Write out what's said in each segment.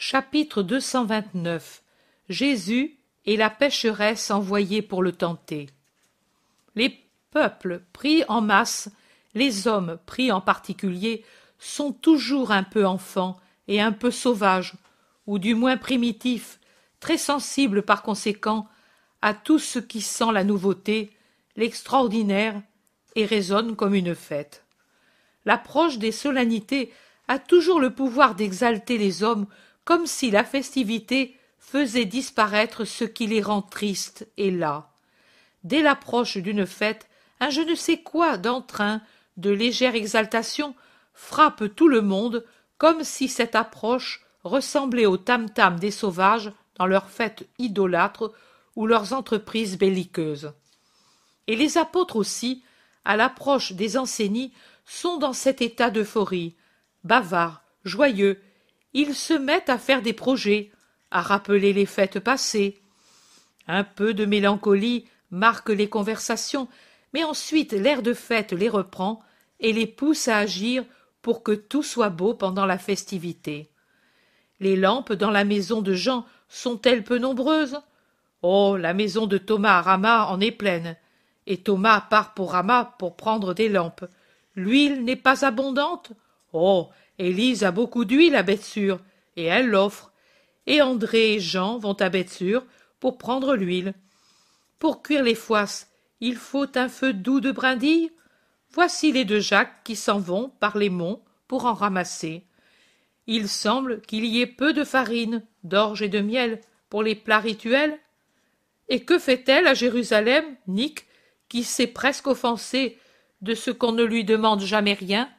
Chapitre 229. Jésus et la pécheresse envoyée pour le tenter. Les peuples pris en masse, les hommes pris en particulier, sont toujours un peu enfants et un peu sauvages, ou du moins primitifs, très sensibles par conséquent à tout ce qui sent la nouveauté, l'extraordinaire, et résonne comme une fête. L'approche des solennités a toujours le pouvoir d'exalter les hommes, comme si la festivité faisait disparaître ce qui les rend tristes et las. Dès l'approche d'une fête, un je ne sais quoi d'entrain, de légère exaltation, frappe tout le monde, comme si cette approche ressemblait au tam-tam des sauvages dans leurs fêtes idolâtres ou leurs entreprises belliqueuses. Et les apôtres aussi, à l'approche des enseignis, sont dans cet état d'euphorie, bavards, joyeux. Ils se mettent à faire des projets, à rappeler les fêtes passées. Un peu de mélancolie marque les conversations, mais ensuite l'air de fête les reprend et les pousse à agir pour que tout soit beau pendant la festivité. Les lampes dans la maison de Jean sont-elles peu nombreuses? Oh, la maison de Thomas à Rama en est pleine, et Thomas part pour Rama pour prendre des lampes. L'huile n'est pas abondante? Oh, Élise a beaucoup d'huile à Bethsur, et elle l'offre. Et André et Jean vont à Bethsur pour prendre l'huile. Pour cuire les foisses, il faut un feu doux de brindilles. Voici les deux Jacques qui s'en vont par les monts pour en ramasser. Il semble qu'il y ait peu de farine, d'orge et de miel pour les plats rituels. Et que fait-elle à Jérusalem, Nick, qui s'est presque offensée de ce qu'on ne lui demande jamais rien,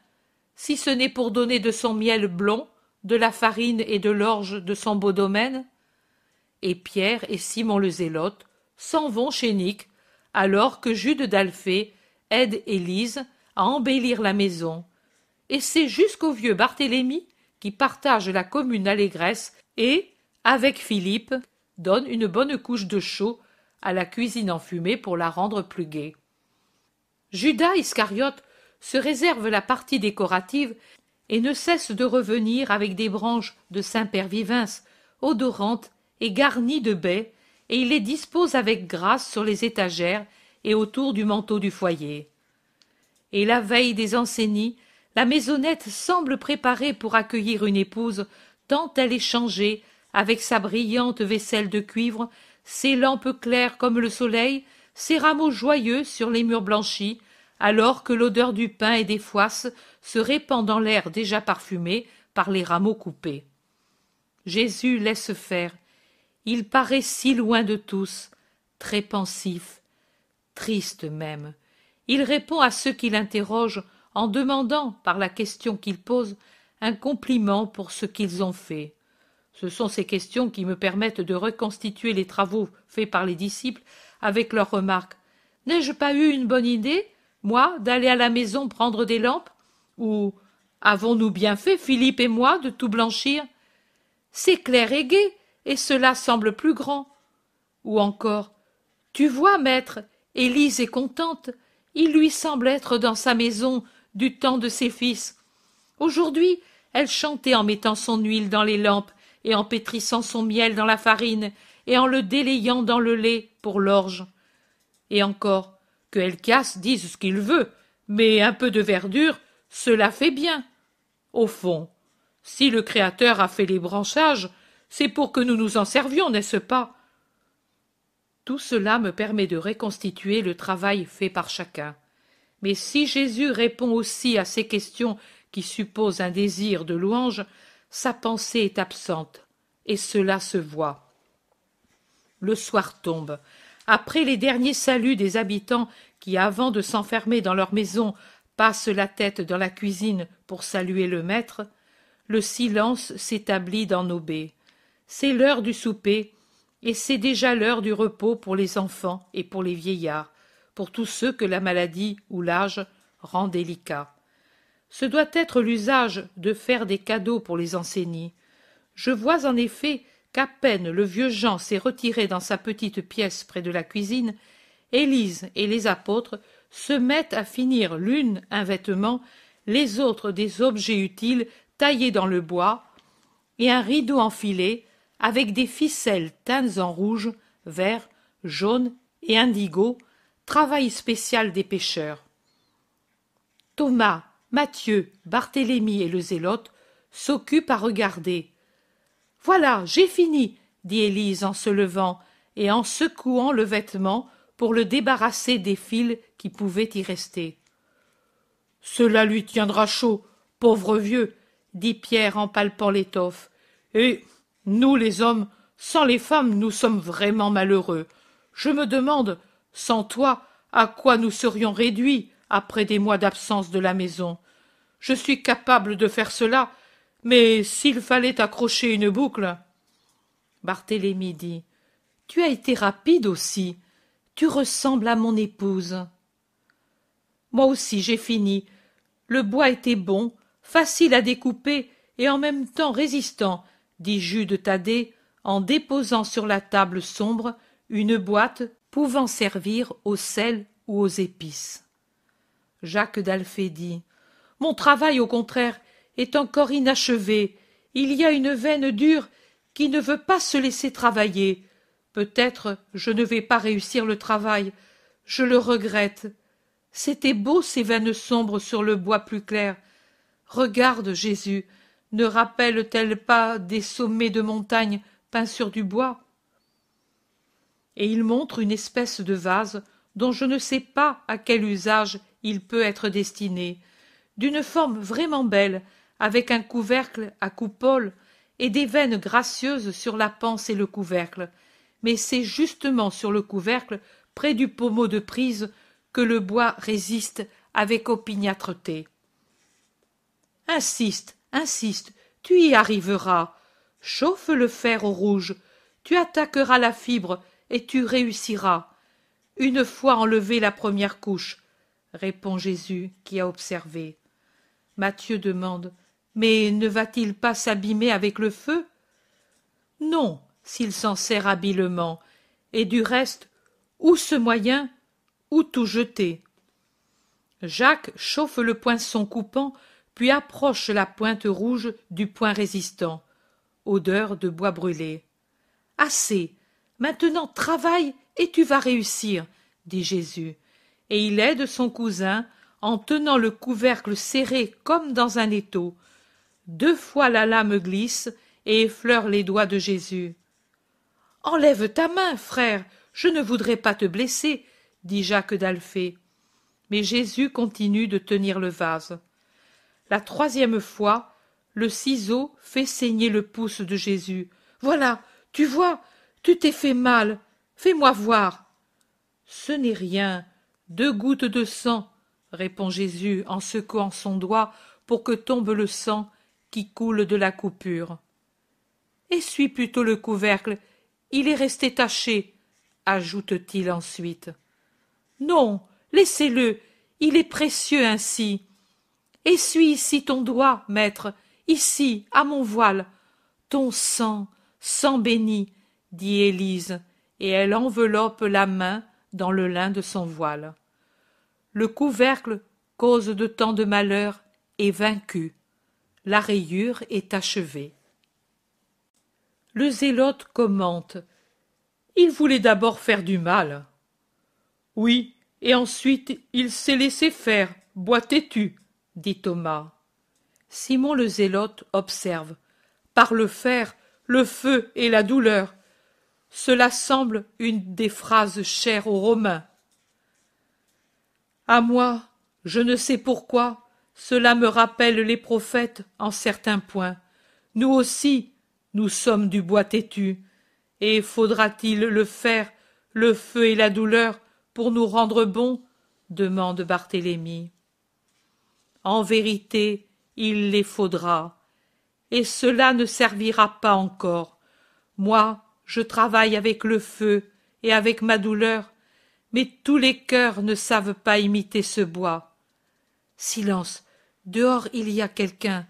si ce n'est pour donner de son miel blond, de la farine et de l'orge de son beau domaine? Et Pierre et Simon le Zélote s'en vont chez Nick, alors que Jude d'Alphée aide Élise à embellir la maison. Et c'est jusqu'au vieux Barthélemy qui partage la commune allégresse et, avec Philippe, donne une bonne couche de chaux à la cuisine enfumée pour la rendre plus gaie. Judas Iscariote se réserve la partie décorative et ne cesse de revenir avec des branches de Saint-Père Vivens, odorantes et garnies de baies, et il les dispose avec grâce sur les étagères et autour du manteau du foyer. Et la veille des enseignis, la maisonnette semble préparée pour accueillir une épouse, tant elle est changée, avec sa brillante vaisselle de cuivre, ses lampes claires comme le soleil, ses rameaux joyeux sur les murs blanchis, alors que l'odeur du pain et des foisses se répand dans l'air déjà parfumé par les rameaux coupés. Jésus laisse faire. Il paraît si loin de tous, très pensif, triste même. Il répond à ceux qui l'interrogent en demandant, par la question qu'il pose, un compliment pour ce qu'ils ont fait. Ce sont ces questions qui me permettent de reconstituer les travaux faits par les disciples avec leurs remarques. « N'ai-je pas eu une bonne idée, moi, d'aller à la maison prendre des lampes? » Ou « Avons-nous bien fait, Philippe et moi, de tout blanchir? » C'est clair et gai, et cela semble plus grand. Ou encore « Tu vois, maître, Élise est contente, il lui semble être dans sa maison du temps de ses fils. Aujourd'hui, elle chantait en mettant son huile dans les lampes et en pétrissant son miel dans la farine et en le délayant dans le lait pour l'orge. Et encore, que Helcias dise ce qu'il veut, mais un peu de verdure, cela fait bien. Au fond, si le Créateur a fait les branchages, c'est pour que nous nous en servions, n'est-ce pas? Tout cela me permet de reconstituer le travail fait par chacun. Mais si Jésus répond aussi à ces questions qui supposent un désir de louange, sa pensée est absente, et cela se voit. Le soir tombe. Après les derniers saluts des habitants qui, avant de s'enfermer dans leur maison, passent la tête dans la cuisine pour saluer le maître, le silence s'établit dans nos baies. C'est l'heure du souper, et c'est déjà l'heure du repos pour les enfants et pour les vieillards, pour tous ceux que la maladie ou l'âge rend délicats. Ce doit être l'usage de faire des cadeaux pour les enseignis. Je vois en effet qu'à peine le vieux Jean s'est retiré dans sa petite pièce près de la cuisine, Élise et les apôtres se mettent à finir l'une un vêtement, les autres des objets utiles taillés dans le bois, et un rideau enfilé avec des ficelles teintes en rouge, vert, jaune et indigo, travail spécial des pêcheurs. Thomas, Matthieu, Barthélemy et le zélote s'occupent à regarder. « Voilà, j'ai fini, » dit Élise en se levant et en secouant le vêtement pour le débarrasser des fils qui pouvaient y rester. « Cela lui tiendra chaud, pauvre vieux, » dit Pierre en palpant l'étoffe. « Et nous, les hommes, sans les femmes, nous sommes vraiment malheureux. Je me demande, sans toi, à quoi nous serions réduits après des mois d'absence de la maison. Je suis capable de faire cela, mais s'il fallait accrocher une boucle… » Barthélemy dit. « Tu as été rapide aussi. Tu ressembles à mon épouse. » Moi aussi j'ai fini. Le bois était bon, facile à découper et en même temps résistant, dit Jude Thaddée, en déposant sur la table sombre une boîte pouvant servir au sel ou aux épices. Jacques d'Alphée dit. Mon travail, au contraire, est encore inachevé. Il y a une veine dure qui ne veut pas se laisser travailler. Peut-être je ne vais pas réussir le travail. Je le regrette. C'était beau ces veines sombres sur le bois plus clair. Regarde, Jésus, ne rappellent-elles pas des sommets de montagne peints sur du bois? Et il montre une espèce de vase dont je ne sais pas à quel usage il peut être destiné, d'une forme vraiment belle, avec un couvercle à coupole et des veines gracieuses sur la panse et le couvercle, mais c'est justement sur le couvercle, près du pommeau de prise, que le bois résiste avec opiniâtreté. Insiste, insiste, tu y arriveras. Chauffe le fer au rouge, tu attaqueras la fibre et tu réussiras. Une fois enlevée la première couche, répond Jésus qui a observé. Matthieu demande, mais ne va-t-il pas s'abîmer avec le feu? Non, s'il s'en sert habilement, et du reste, ou ce moyen, ou tout jeter. Jacques chauffe le poinçon coupant, puis approche la pointe rouge du point résistant. Odeur de bois brûlé. Assez, maintenant travaille et tu vas réussir, dit Jésus, et il aide son cousin en tenant le couvercle serré comme dans un étau. 2 fois la lame glisse et effleure les doigts de Jésus. Enlève ta main, frère, je ne voudrais pas te blesser, dit Jacques d'Alphée. Mais Jésus continue de tenir le vase. La 3e fois, le ciseau fait saigner le pouce de Jésus. Voilà, tu vois, tu t'es fait mal, fais-moi voir. Ce n'est rien, 2 gouttes de sang, répond Jésus en secouant son doigt pour que tombe le sang qui coule de la coupure. Essuie plutôt le couvercle, il est resté taché, ajoute-t-il ensuite. Non, laissez-le, il est précieux ainsi. Essuie ici ton doigt, maître, ici, à mon voile. Ton sang, sang béni, dit Élise, et elle enveloppe la main dans le lin de son voile. Le couvercle, cause de tant de malheur, est vaincu. La rayure est achevée. Le zélote commente. Il voulait d'abord faire du mal. Oui, et ensuite il s'est laissé faire, bois têtu, dit Thomas. Simon le zélote observe. Par le fer, le feu et la douleur. Cela semble une des phrases chères aux Romains. À moi, je ne sais pourquoi, cela me rappelle les prophètes en certains points. Nous aussi, nous sommes du bois têtu. Et faudra-t-il le fer, le feu et la douleur pour nous rendre bons? Demande Barthélemy. En vérité, il les faudra. Et cela ne servira pas encore. Moi, je travaille avec le feu et avec ma douleur, mais tous les cœurs ne savent pas imiter ce bois. Silence, dehors il y a quelqu'un.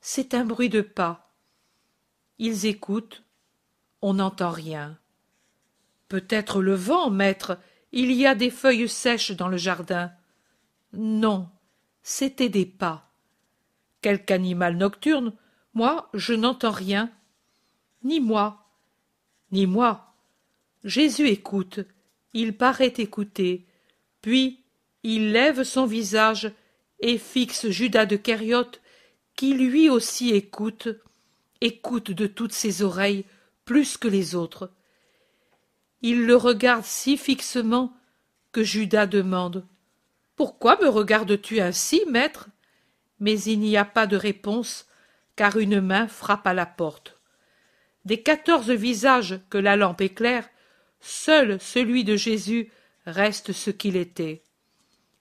C'est un bruit de pas. Ils écoutent, on n'entend rien. Peut-être le vent, maître, il y a des feuilles sèches dans le jardin. Non, c'étaient des pas. Quelque animal nocturne, Moi, je n'entends rien. Ni moi. Ni moi. Jésus écoute. Il paraît écouter. Puis, il lève son visage et fixe Judas de Kériote, qui lui aussi écoute de toutes ses oreilles plus que les autres. Il le regarde si fixement que Judas demande « Pourquoi me regardes-tu ainsi, maître ?» Mais il n'y a pas de réponse, car une main frappe à la porte. Des 14 visages que la lampe éclaire, seul celui de Jésus reste ce qu'il était.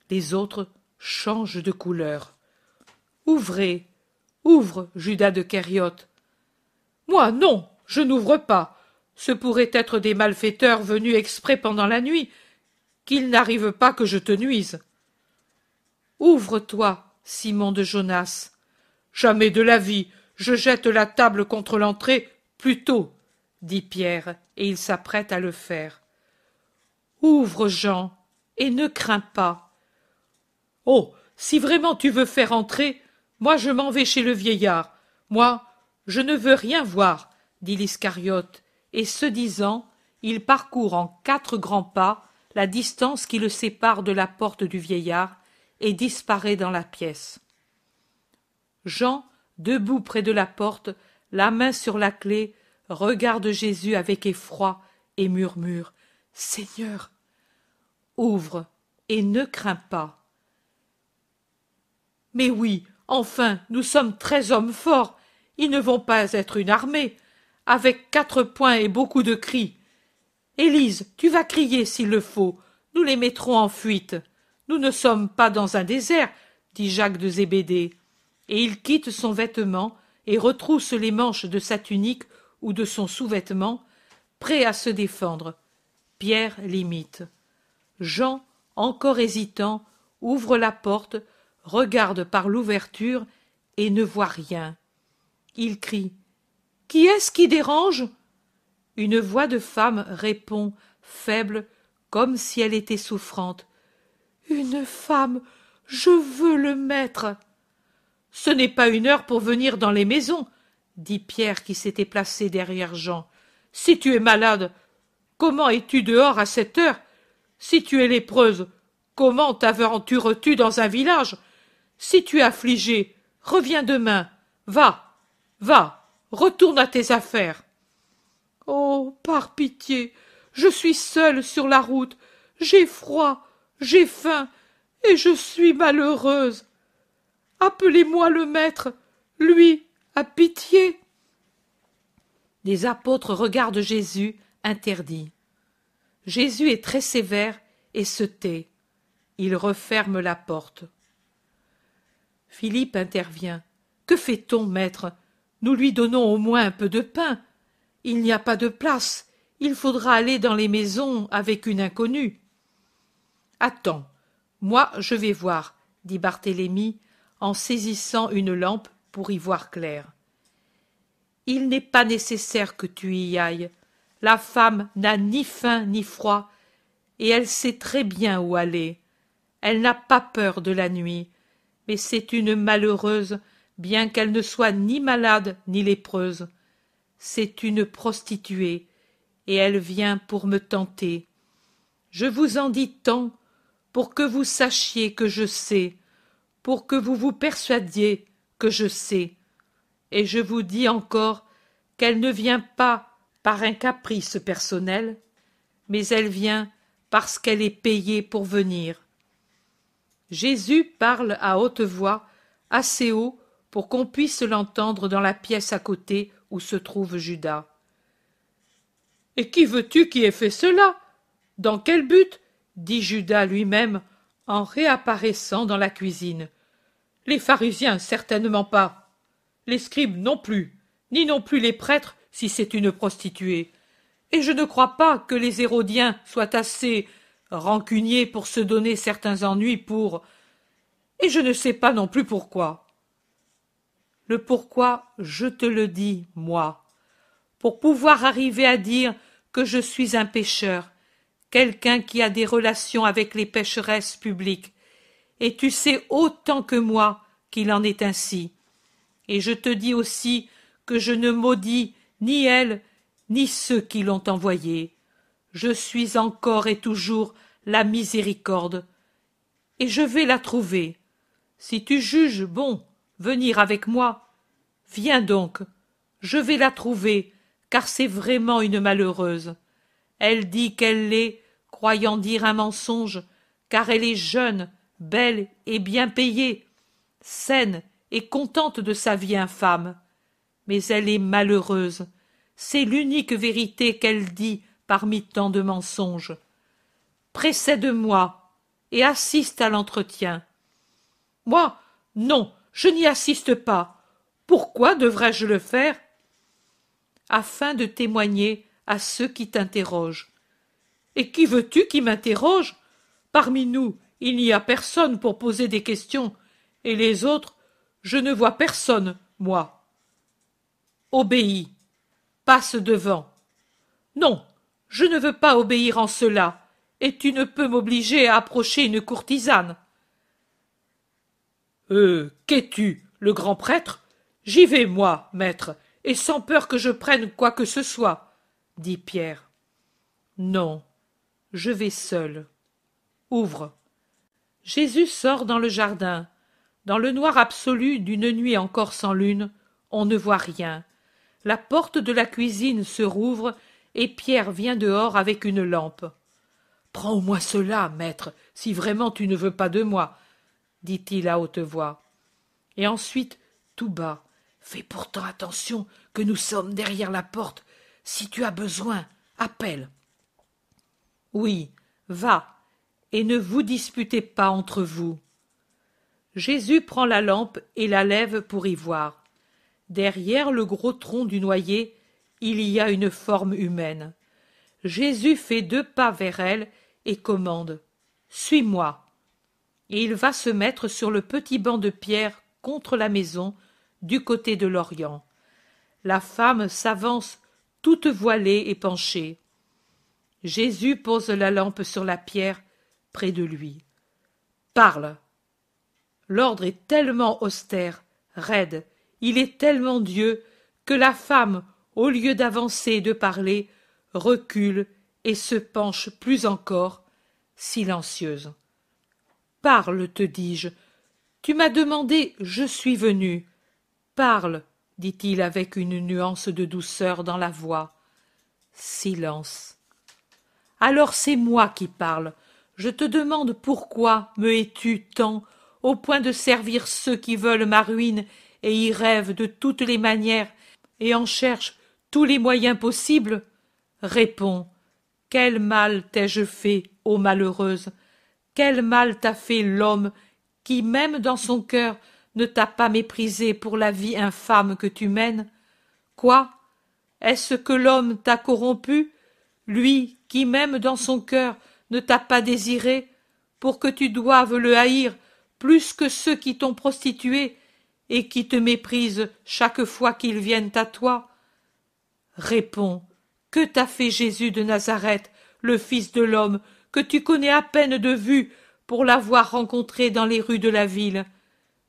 Les autres changent de couleur. « Ouvrez, ouvre, Judas de Kériote. »« Moi, non, je n'ouvre pas. Ce pourraient être des malfaiteurs venus exprès pendant la nuit. Qu'il n'arrive pas que je te nuise. »« Ouvre-toi, Simon de Jonas. »« Jamais de la vie, je jette la table contre l'entrée, plutôt, » dit Pierre, et il s'apprête à le faire. « Ouvre, Jean, et ne crains pas. »« Oh, si vraiment tu veux faire entrer, moi je m'en vais chez le vieillard. Moi, je ne veux rien voir, » dit l'Iscariote, et ce disant, il parcourt en 4 grands pas la distance qui le sépare de la porte du vieillard et disparaît dans la pièce. Jean, debout près de la porte, la main sur la clé, regarde Jésus avec effroi et murmure « Seigneur, ouvre et ne crains pas. » « Mais oui, enfin, nous sommes 13 hommes forts, ils ne vont pas être une armée, avec 4 poings et beaucoup de cris. Élise, tu vas crier s'il le faut, nous les mettrons en fuite. Nous ne sommes pas dans un désert, dit Jacques de Zébédée. Et il quitte son vêtement et retrousse les manches de sa tunique ou de son sous-vêtement, prêt à se défendre. Pierre l'imite. Jean, encore hésitant, ouvre la porte, regarde par l'ouverture et ne voit rien. Il crie « Qui est-ce qui dérange ?» Une voix de femme répond, faible, comme si elle était souffrante. « Une femme, je veux le maître. »« Ce n'est pas une heure pour venir dans les maisons, » dit Pierre qui s'était placé derrière Jean. « Si tu es malade, comment es-tu dehors à cette heure? Si tu es lépreuse, comment t'aventures-tu dans un village? Si tu es affligée, reviens demain. Va, va, retourne à tes affaires. » « Oh, par pitié, je suis seule sur la route, j'ai froid, j'ai faim, et je suis malheureuse. Appelez-moi le maître, lui a pitié. » Les apôtres regardent Jésus, interdit. Jésus est très sévère et se tait. Il referme la porte. Philippe intervient. « Que fait-on, maître? Nous lui donnons au moins un peu de pain. Il n'y a pas de place. Il faudra aller dans les maisons avec une inconnue. »« Attends, moi je vais voir, » dit Barthélemy, en saisissant une lampe pour y voir clair. « Il n'est pas nécessaire que tu y ailles. La femme n'a ni faim ni froid, et elle sait très bien où aller. Elle n'a pas peur de la nuit, mais c'est une malheureuse, bien qu'elle ne soit ni malade ni lépreuse. C'est une prostituée, et elle vient pour me tenter. Je vous en dis tant, pour que vous sachiez que je sais, pour que vous vous persuadiez que je sais. Et je vous dis encore qu'elle ne vient pas par un caprice personnel, mais elle vient parce qu'elle est payée pour venir. » Jésus parle à haute voix, assez haut pour qu'on puisse l'entendre dans la pièce à côté où se trouve Judas. « Et qui veux-tu qui ait fait cela? Dans quel but? » dit Judas lui-même en réapparaissant dans la cuisine. « Les pharisiens, certainement pas. Les scribes non plus, ni non plus les prêtres si c'est une prostituée. Et je ne crois pas que les Hérodiens soient assez rancuniers pour se donner certains ennuis pour... Et je ne sais pas non plus pourquoi. Le pourquoi, je te le dis, moi, pour pouvoir arriver à dire que je suis un pécheur, quelqu'un qui a des relations avec les pécheresses publiques, et tu sais autant que moi qu'il en est ainsi. et je te dis aussi que je ne maudis ni elle, ni ceux qui l'ont envoyée. Je suis encore et toujours la miséricorde, et je vais la trouver. Si tu juges bon venir avec moi, viens donc, je vais la trouver, car c'est vraiment une malheureuse. Elle dit qu'elle l'est, croyant dire un mensonge, car elle est jeune, belle et bien payée, saine et contente de sa vie infâme. Mais elle est malheureuse, c'est l'unique vérité qu'elle dit parmi tant de mensonges. Précède-moi et assiste à l'entretien. Moi, non, je n'y assiste pas. Pourquoi devrais-je le faire? Afin de témoigner à ceux qui t'interrogent. Et qui veux-tu qui m'interroge? Parmi nous, il n'y a personne pour poser des questions, et les autres, je ne vois personne, moi. Obéis. Passe devant. Non, je ne veux pas obéir en cela, et tu ne peux m'obliger à approcher une courtisane. Qu'es-tu, le grand prêtre? J'y vais, moi, maître, et sans peur que je prenne quoi que ce soit, dit Pierre. Non, je vais seul. Ouvre. Jésus sort dans le jardin. Dans le noir absolu d'une nuit encore sans lune, on ne voit rien. La porte de la cuisine se rouvre et Pierre vient dehors avec une lampe. « Prends au moins cela, maître, si vraiment tu ne veux pas de moi, » dit-il à haute voix. Et ensuite, tout bas, « Fais pourtant attention que nous sommes derrière la porte. Si tu as besoin, appelle. » Oui, va, et ne vous disputez pas entre vous. Jésus prend la lampe et la lève pour y voir. Derrière le gros tronc du noyer, il y a une forme humaine. Jésus fait 2 pas vers elle et commande « Suis-moi » et il va se mettre sur le petit banc de pierre contre la maison, du côté de l'Orient. La femme s'avance toute voilée et penchée. Jésus pose la lampe sur la pierre près de lui. « Parle !» L'ordre est tellement austère, raide, il est tellement Dieu, que la femme, au lieu d'avancer et de parler, recule et se penche plus encore, silencieuse. « Parle, te dis-je. Tu m'as demandé, je suis venu. Parle, dit-il avec une nuance de douceur dans la voix. Silence. Alors c'est moi qui parle. Je te demande pourquoi me hais-tu tant, au point de servir ceux qui veulent ma ruine et y rêvent de toutes les manières et en cherchent tous les moyens possibles? Réponds, quel mal t'ai-je fait, ô malheureuse? Quel mal t'a fait l'homme qui, même dans son cœur, ne t'a pas méprisé pour la vie infâme que tu mènes? Quoi? Est-ce que l'homme t'a corrompu, lui qui, même dans son cœur, ne t'a pas désiré, pour que tu doives le haïr plus que ceux qui t'ont prostitué et qui te méprisent chaque fois qu'ils viennent à toi? Réponds, que t'a fait Jésus de Nazareth, le Fils de l'homme, que tu connais à peine de vue pour l'avoir rencontré dans les rues de la ville?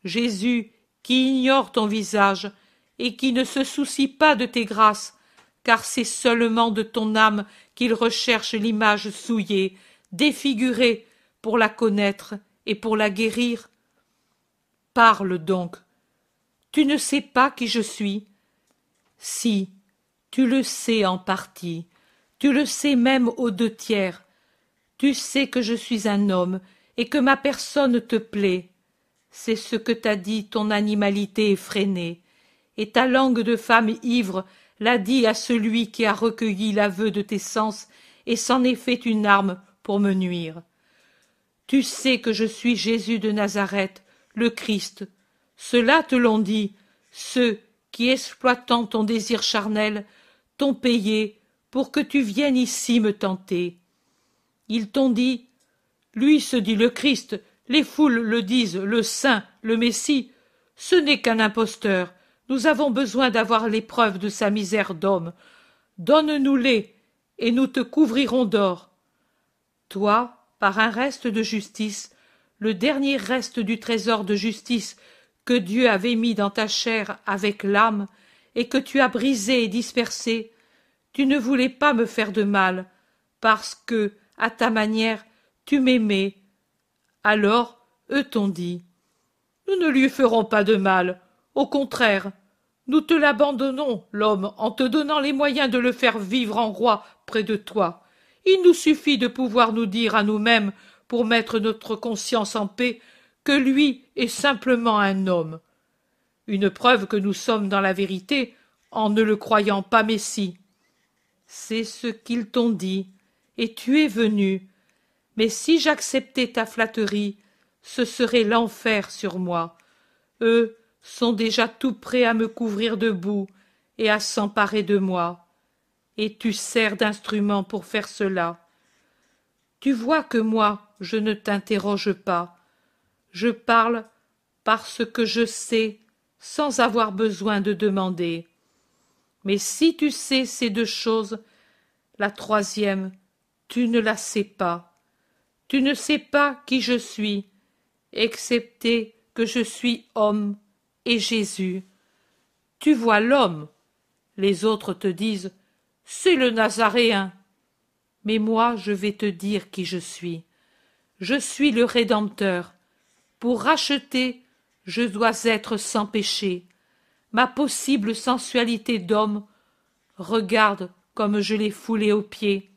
Jésus, qui ignore ton visage et qui ne se soucie pas de tes grâces, car c'est seulement de ton âme qu'il recherche l'image souillée, défigurée, pour la connaître et pour la guérir. Parle donc. Tu ne sais pas qui je suis? Si, tu le sais en partie, tu le sais même aux 2/3. Tu sais que je suis un homme et que ma personne te plaît. C'est ce que t'a dit ton animalité effrénée, et ta langue de femme ivre l'a dit à celui qui a recueilli l'aveu de tes sens et s'en est fait une arme pour me nuire. Tu sais que je suis Jésus de Nazareth, le Christ. Cela te l'ont dit, ceux qui, exploitant ton désir charnel, t'ont payé pour que tu viennes ici me tenter. Ils t'ont dit, lui se dit le Christ, les foules le disent, le Saint, le Messie. Ce n'est qu'un imposteur. Nous avons besoin d'avoir les preuves de sa misère d'homme. Donne-nous-les, et nous te couvrirons d'or. Toi, par un reste de justice, le dernier reste du trésor de justice que Dieu avait mis dans ta chair avec l'âme, et que tu as brisé et dispersé, tu ne voulais pas me faire de mal, parce que, à ta manière, tu m'aimais. Alors, eux t'ont dit: nous ne lui ferons pas de mal, au contraire, nous te l'abandonnons, l'homme, en te donnant les moyens de le faire vivre en roi près de toi. Il nous suffit de pouvoir nous dire à nous-mêmes, pour mettre notre conscience en paix, que lui est simplement un homme. Une preuve que nous sommes dans la vérité, en ne le croyant pas Messie. C'est ce qu'ils t'ont dit, et tu es venu. Mais si j'acceptais ta flatterie, ce serait l'enfer sur moi. Eux sont déjà tout prêts à me couvrir de boue et à s'emparer de moi. Et tu sers d'instrument pour faire cela. Tu vois que moi, je ne t'interroge pas. Je parle parce que je sais, sans avoir besoin de demander. Mais si tu sais ces deux choses, la troisième, tu ne la sais pas. Tu ne sais pas qui je suis, excepté que je suis homme et Jésus. Tu vois l'homme. Les autres te disent: c'est le Nazaréen. Mais moi, je vais te dire qui je suis. Je suis le Rédempteur. Pour racheter, je dois être sans péché. Ma possible sensualité d'homme, regarde comme je l'ai foulée aux pieds.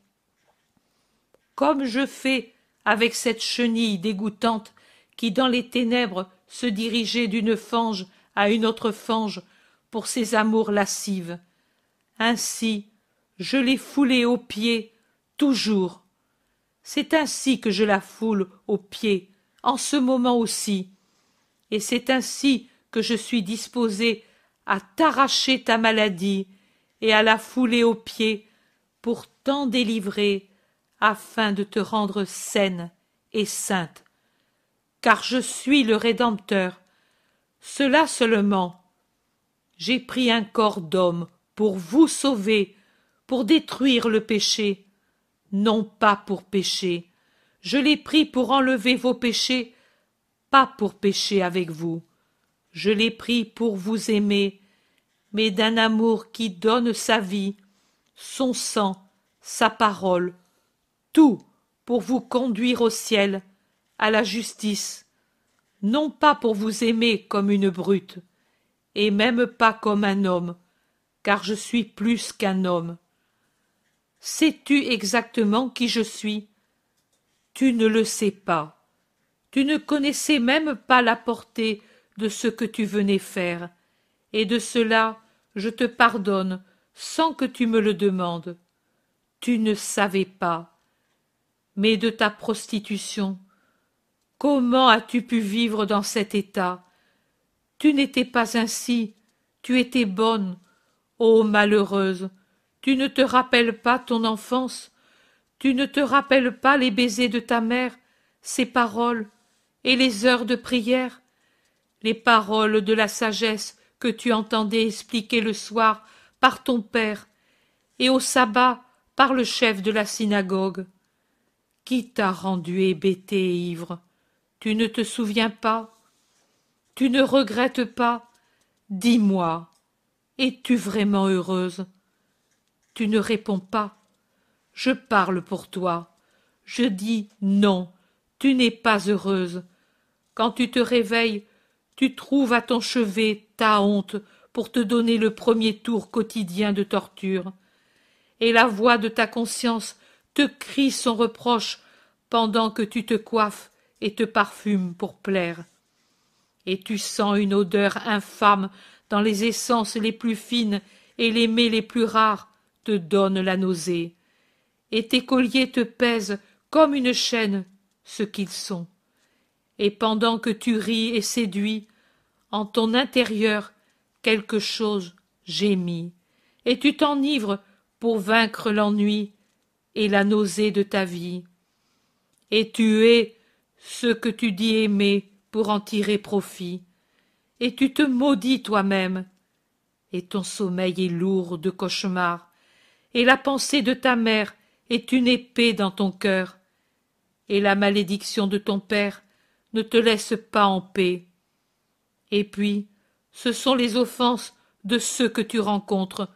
Comme je fais avec cette chenille dégoûtante qui dans les ténèbres se dirigeait d'une fange à une autre fange pour ses amours lascives. Ainsi, je l'ai foulée aux pieds, toujours. C'est ainsi que je la foule aux pieds, en ce moment aussi. Et c'est ainsi que je suis disposé à t'arracher ta maladie et à la fouler aux pieds pour t'en délivrer, afin de te rendre saine et sainte. Car je suis le Rédempteur. Cela seulement. J'ai pris un corps d'homme pour vous sauver, pour détruire le péché, non pas pour pécher. Je l'ai pris pour enlever vos péchés, pas pour pécher avec vous. Je l'ai pris pour vous aimer, mais d'un amour qui donne sa vie, son sang, sa parole, tout pour vous conduire au ciel, à la justice, non pas pour vous aimer comme une brute, et même pas comme un homme, car je suis plus qu'un homme. Sais-tu exactement qui je suis? Tu ne le sais pas. Tu ne connaissais même pas la portée de ce que tu venais faire, et de cela je te pardonne sans que tu me le demandes. Tu ne savais pas. Mais de ta prostitution, comment as-tu pu vivre dans cet état? Tu n'étais pas ainsi, tu étais bonne. Ô malheureuse, tu ne te rappelles pas ton enfance? Tu ne te rappelles pas les baisers de ta mère, ses paroles, et les heures de prière, les paroles de la sagesse que tu entendais expliquer le soir par ton père, et au sabbat par le chef de la synagogue? Qui t'a rendu hébété et ivre? Tu ne te souviens pas? Tu ne regrettes pas? Dis-moi, es-tu vraiment heureuse? Tu ne réponds pas. Je parle pour toi. Je dis non, tu n'es pas heureuse. Quand tu te réveilles, tu trouves à ton chevet ta honte pour te donner le premier tour quotidien de torture. Et la voix de ta conscience te crie son reproche pendant que tu te coiffes et te parfumes pour plaire. Et tu sens une odeur infâme dans les essences les plus fines et les mets les plus rares te donnent la nausée. Et tes colliers te pèsent comme une chaîne, ce qu'ils sont. Et pendant que tu ris et séduis, en ton intérieur quelque chose gémit, et tu t'enivres pour vaincre l'ennui et la nausée de ta vie. Et tu hais ce que tu dis aimer pour en tirer profit, et tu te maudis toi-même, et ton sommeil est lourd de cauchemars, et la pensée de ta mère est une épée dans ton cœur, et la malédiction de ton père ne te laisse pas en paix. Et puis, ce sont les offenses de ceux que tu rencontres,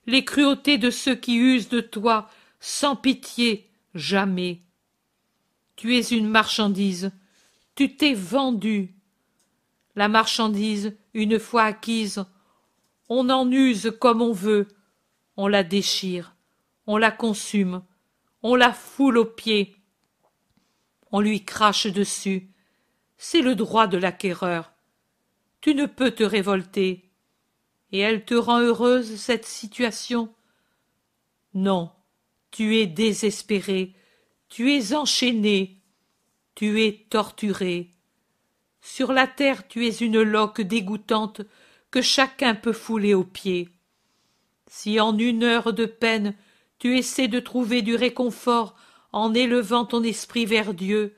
les cruautés de ceux qui usent de toi sans pitié jamais. Tu es une marchandise, tu t'es vendue. La marchandise, une fois acquise, on en use comme on veut, on la déchire, on la consume, on la foule aux pieds, on lui crache dessus. C'est le droit de l'acquéreur. Tu ne peux te révolter. Et elle te rend heureuse, cette situation? Non, tu es désespéré, tu es enchaîné, tu es torturé. Sur la terre tu es une loque dégoûtante que chacun peut fouler aux pieds. Si en une heure de peine tu essaies de trouver du réconfort en élevant ton esprit vers Dieu,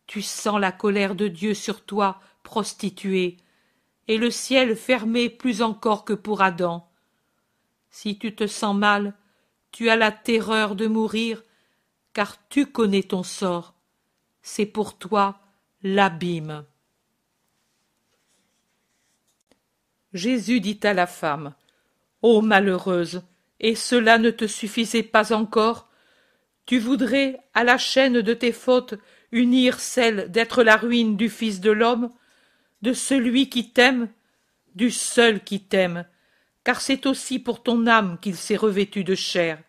tu sens la colère de Dieu sur toi, prostituée, et le ciel fermé plus encore que pour Adam. Si tu te sens mal, tu as la terreur de mourir, car tu connais ton sort. C'est pour toi l'abîme. Jésus dit à la femme: Ô malheureuse, et cela ne te suffisait pas encore? Tu voudrais, à la chaîne de tes fautes, unir celle d'être la ruine du Fils de l'homme, de celui qui t'aime, du seul qui t'aime, car c'est aussi pour ton âme qu'il s'est revêtu de chair.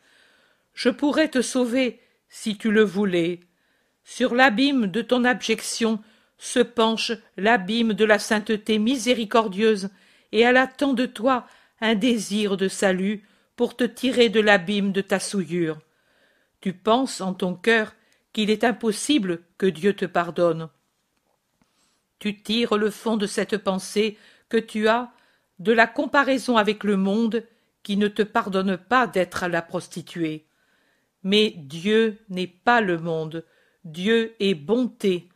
Je pourrais te sauver, si tu le voulais. Sur l'abîme de ton abjection se penche l'abîme de la sainteté miséricordieuse, et elle attend de toi un désir de salut pour te tirer de l'abîme de ta souillure. Tu penses en ton cœur qu'il est impossible que Dieu te pardonne. Tu tires le fond de cette pensée que tu as de la comparaison avec le monde qui ne te pardonne pas d'être la prostituée. Mais Dieu n'est pas le monde, Dieu est bonté,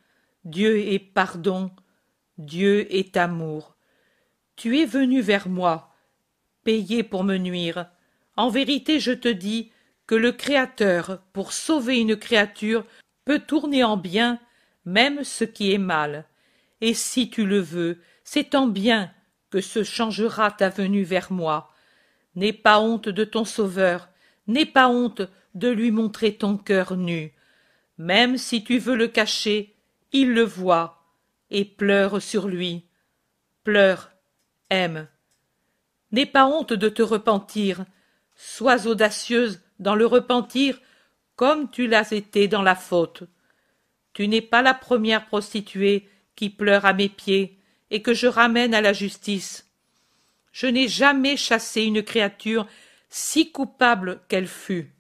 Dieu est pardon, Dieu est amour. Tu es venu vers moi, payé pour me nuire. En vérité, je te dis que le Créateur, pour sauver une créature, peut tourner en bien même ce qui est mal. Et si tu le veux, c'est en bien que se changera ta venue vers moi. N'aie pas honte de ton Sauveur, n'aie pas honte de lui montrer ton cœur nu. Même si tu veux le cacher, il le voit, et pleure sur lui. Pleure, aime. N'aie pas honte de te repentir, sois audacieuse dans le repentir comme tu l'as été dans la faute. Tu n'es pas la première prostituée qui pleure à mes pieds et que je ramène à la justice. Je n'ai jamais chassé une créature si coupable qu'elle fût.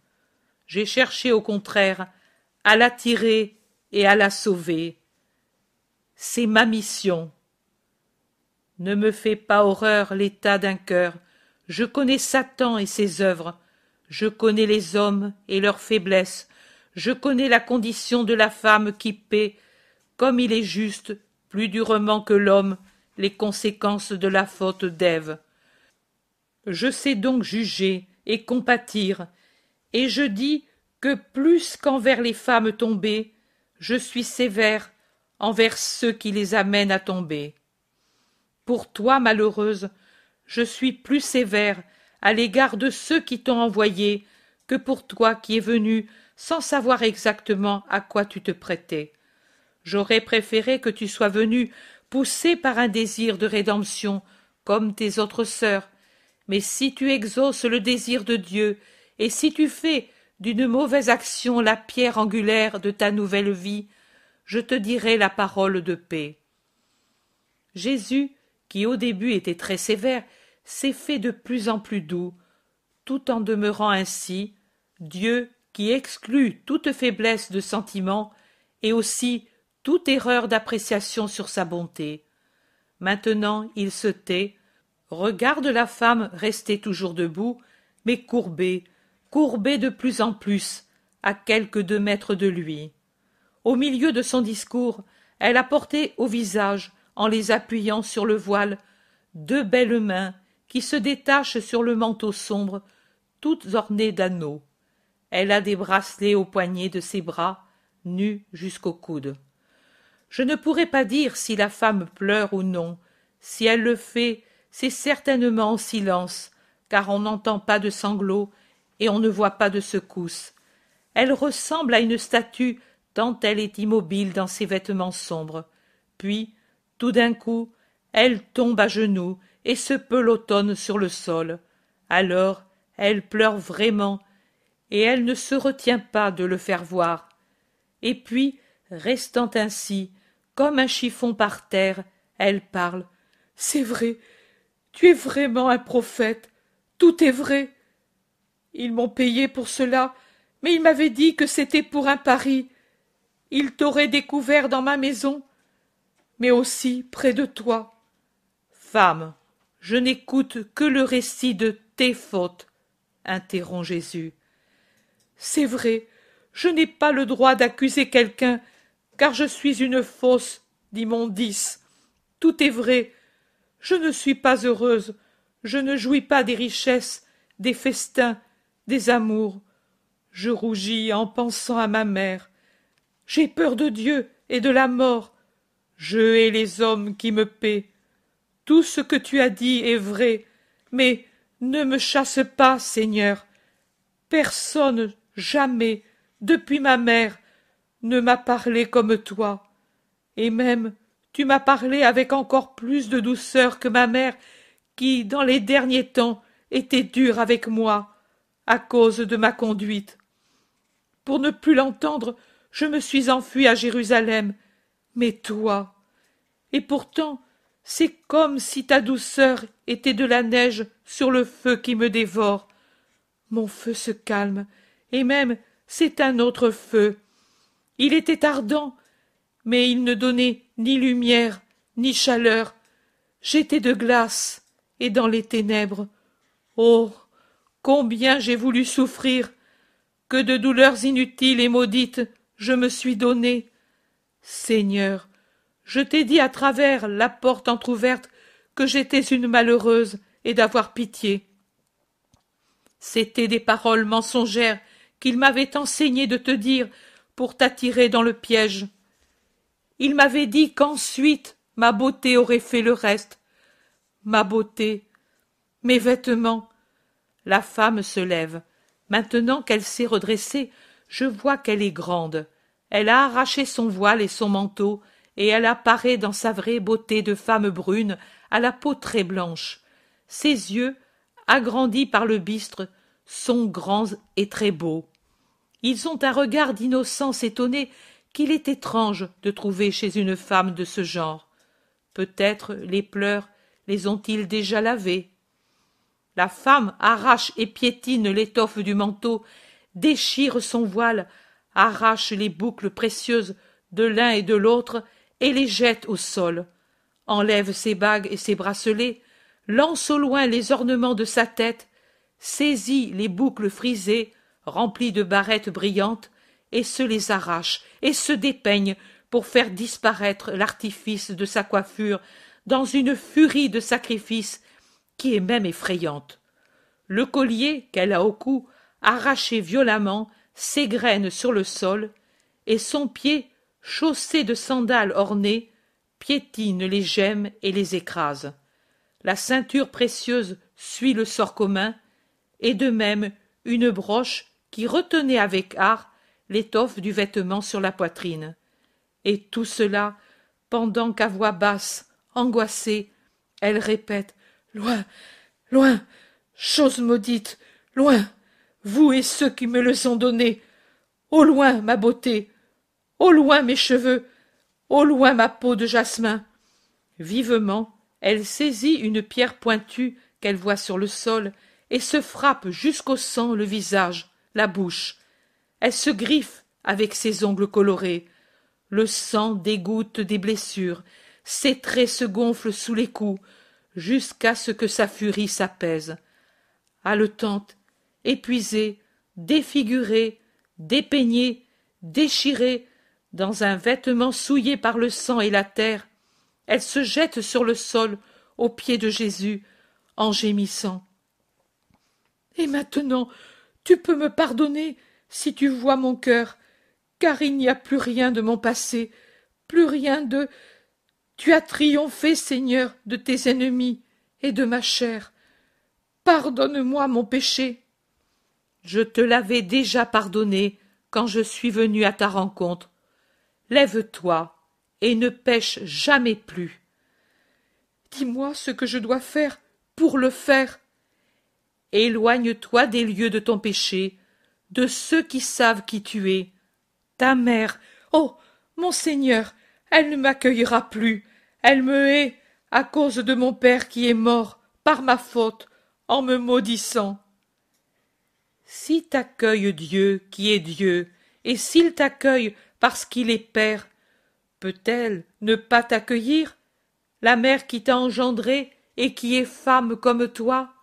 J'ai cherché au contraire à l'attirer et à la sauver. C'est ma mission. Ne me fais pas horreur l'état d'un cœur. Je connais Satan et ses œuvres. Je connais les hommes et leurs faiblesses. Je connais la condition de la femme qui paie, comme il est juste, plus durement que l'homme, les conséquences de la faute d'Ève. Je sais donc juger et compatir, et je dis que plus qu'envers les femmes tombées, je suis sévère envers ceux qui les amènent à tomber. Pour toi, malheureuse, je suis plus sévère à l'égard de ceux qui t'ont envoyé que pour toi qui es venue sans savoir exactement à quoi tu te prêtais. J'aurais préféré que tu sois venue poussée par un désir de rédemption, comme tes autres sœurs, mais si tu exauces le désir de Dieu, et si tu fais d'une mauvaise action la pierre angulaire de ta nouvelle vie, je te dirai la parole de paix. Jésus, qui au début était très sévère, s'est fait de plus en plus doux, tout en demeurant ainsi, Dieu qui exclut toute faiblesse de sentiment et aussi toute erreur d'appréciation sur sa bonté. Maintenant il se tait, regarde la femme restée toujours debout, mais courbée de plus en plus, à quelques 2 mètres de lui. Au milieu de son discours, elle a porté au visage, en les appuyant sur le voile, 2 belles mains qui se détachent sur le manteau sombre, toutes ornées d'anneaux. Elle a des bracelets aux poignets de ses bras, nus jusqu'aux coudes. Je ne pourrais pas dire si la femme pleure ou non, Si elle le fait, c'est certainement en silence, car on n'entend pas de sanglots et on ne voit pas de secousses. Elle ressemble à une statue tant elle est immobile dans ses vêtements sombres. Puis, tout d'un coup, elle tombe à genoux et se pelotonne sur le sol. Alors, elle pleure vraiment, et elle ne se retient pas de le faire voir. Et puis, restant ainsi, comme un chiffon par terre, elle parle. « C'est vrai, tu es vraiment un prophète, tout est vrai. Ils m'ont payé pour cela, mais ils m'avaient dit que c'était pour un pari. Ils t'auraient découvert dans ma maison, mais aussi près de toi. Femme, je n'écoute que le récit de tes fautes, interrompt Jésus. C'est vrai, je n'ai pas le droit d'accuser quelqu'un, car je suis une fausse, dit Mondice. Tout est vrai. Je ne suis pas heureuse, je ne jouis pas des richesses, des festins, des amours. Je rougis en pensant à ma mère. J'ai peur de Dieu et de la mort. Je hais les hommes qui me paient. Tout ce que tu as dit est vrai, mais ne me chasse pas, Seigneur. Personne, jamais, depuis ma mère, ne m'a parlé comme toi. Et même, tu m'as parlé avec encore plus de douceur que ma mère, qui, dans les derniers temps, était dure avec moi, à cause de ma conduite. Pour ne plus l'entendre, je me suis enfuie à Jérusalem. Mais toi, et pourtant, c'est comme si ta douceur était de la neige sur le feu qui me dévore. Mon feu se calme, et même c'est un autre feu. Il était ardent, mais il ne donnait ni lumière, ni chaleur. J'étais de glace, et dans les ténèbres. Oh, combien j'ai voulu souffrir! Que de douleurs inutiles et maudites je me suis donnée. Seigneur, je t'ai dit à travers la porte entr'ouverte que j'étais une malheureuse et d'avoir pitié. C'étaient des paroles mensongères qu'il m'avait enseigné de te dire pour t'attirer dans le piège. Il m'avait dit qu'ensuite ma beauté aurait fait le reste. Ma beauté, mes vêtements. La femme se lève. Maintenant qu'elle s'est redressée, je vois qu'elle est grande. Elle a arraché son voile et son manteau, et elle apparaît dans sa vraie beauté de femme brune, à la peau très blanche. Ses yeux, agrandis par le bistre, sont grands et très beaux. Ils ont un regard d'innocence étonnée qu'il est étrange de trouver chez une femme de ce genre. Peut-être les pleurs les ont-ils déjà lavés. La femme arrache et piétine l'étoffe du manteau, déchire son voile, arrache les boucles précieuses de l'un et de l'autre et les jette au sol, enlève ses bagues et ses bracelets, lance au loin les ornements de sa tête, saisit les boucles frisées, remplies de barrettes brillantes, et se les arrache et se dépeigne pour faire disparaître l'artifice de sa coiffure dans une furie de sacrifice qui est même effrayante. Le collier qu'elle a au cou, arraché violemment, s'égrène sur le sol, et son pied, chaussé de sandales ornées, piétine les gemmes et les écrase. La ceinture précieuse suit le sort commun, et de même une broche qui retenait avec art l'étoffe du vêtement sur la poitrine. Et tout cela pendant qu'à voix basse, angoissée, elle répète « Loin, loin, chose maudite, loin, vous et ceux qui me le ont donné. Au loin, ma beauté, au loin mes cheveux, au loin ma peau de jasmin. » Vivement, elle saisit une pierre pointue qu'elle voit sur le sol et se frappe jusqu'au sang le visage, la bouche. Elle se griffe avec ses ongles colorés. Le sang dégoutte des blessures, ses traits se gonflent sous les coups, jusqu'à ce que sa furie s'apaise. Haletante, épuisée, défigurée, dépeignée, déchirée, dans un vêtement souillé par le sang et la terre, elle se jette sur le sol, aux pieds de Jésus, en gémissant. « Et maintenant, tu peux me pardonner si tu vois mon cœur, car il n'y a plus rien de mon passé, plus rien de... Tu as triomphé, Seigneur, de tes ennemis et de ma chair. Pardonne-moi mon péché. Je te l'avais déjà pardonné quand je suis venu à ta rencontre. Lève-toi et ne pêche jamais plus. Dis-moi ce que je dois faire pour le faire. Éloigne-toi des lieux de ton péché, de ceux qui savent qui tu es. Ta mère, oh, mon Seigneur, elle ne m'accueillera plus. Elle me hait à cause de mon père qui est mort par ma faute en me maudissant. Si t'accueille Dieu qui est Dieu, et s'il t'accueille parce qu'il est Père, peut-elle ne pas t'accueillir, la mère qui t'a engendré et qui est femme comme toi?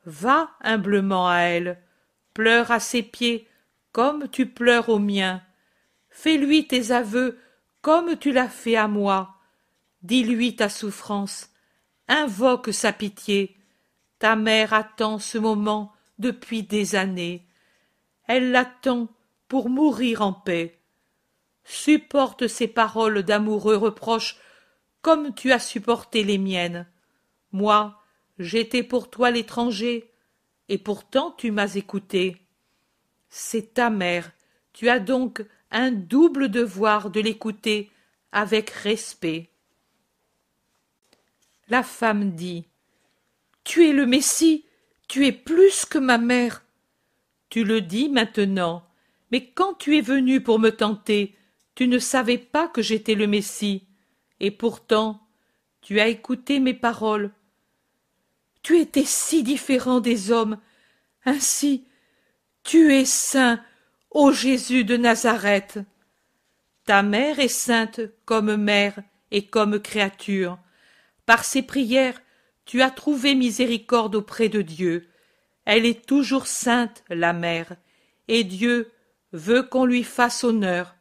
Va humblement à elle, pleure à ses pieds comme tu pleures aux miens. Fais-lui tes aveux comme tu l'as fait à moi. Dis-lui ta souffrance, invoque sa pitié. Ta mère attend ce moment depuis des années. Elle l'attend pour mourir en paix. Supporte ces paroles d'amoureux reproches comme tu as supporté les miennes. Moi, j'étais pour toi l'étranger, et pourtant tu m'as écouté. C'est ta mère, tu as donc un double devoir de l'écouter avec respect. La femme dit: Tu es le Messie, tu es plus que ma mère. Tu le dis maintenant, mais quand tu es venu pour me tenter, tu ne savais pas que j'étais le Messie, et pourtant tu as écouté mes paroles. Tu étais si différent des hommes, ainsi tu es saint, ô Jésus de Nazareth. Ta mère est sainte comme mère et comme créature. Par ses prières, tu as trouvé miséricorde auprès de Dieu. Elle est toujours sainte, la mère, et Dieu veut qu'on lui fasse honneur.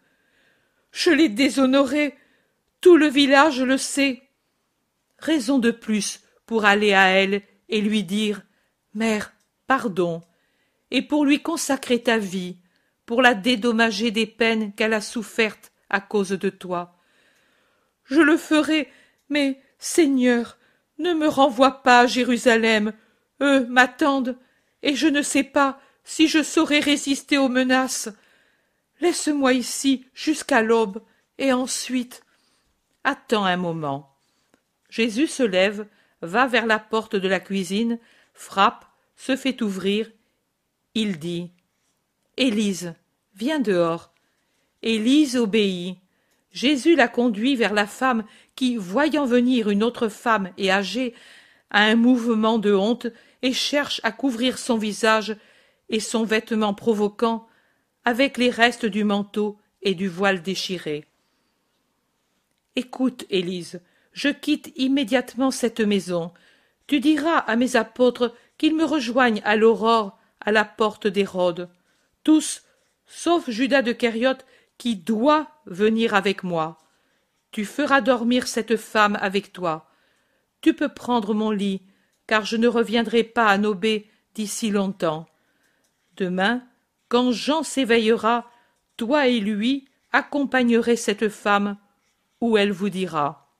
Je l'ai déshonorée, tout le village le sait. Raison de plus pour aller à elle et lui dire: Mère, pardon, et pour lui consacrer ta vie, pour la dédommager des peines qu'elle a souffertes à cause de toi. Je le ferai, mais, Seigneur, ne me renvoie pas à Jérusalem. Eux m'attendent, et je ne sais pas si je saurai résister aux menaces. Laisse-moi ici jusqu'à l'aube, et ensuite... Attends un moment. Jésus se lève, va vers la porte de la cuisine, frappe, se fait ouvrir. Il dit: Élise, viens dehors. Élise obéit. Jésus la conduit vers la femme qui, voyant venir une autre femme et âgée, a un mouvement de honte et cherche à couvrir son visage et son vêtement provoquant avec les restes du manteau et du voile déchiré. Écoute, Élise, je quitte immédiatement cette maison. Tu diras à mes apôtres qu'ils me rejoignent à l'aurore à la porte d'Hérode. Tous, sauf Judas de Kériote, qui doit venir avec moi. Tu feras dormir cette femme avec toi. Tu peux prendre mon lit, car je ne reviendrai pas à Nobé d'ici longtemps. Demain, quand Jean s'éveillera, toi et lui accompagnerez cette femme où elle vous dira.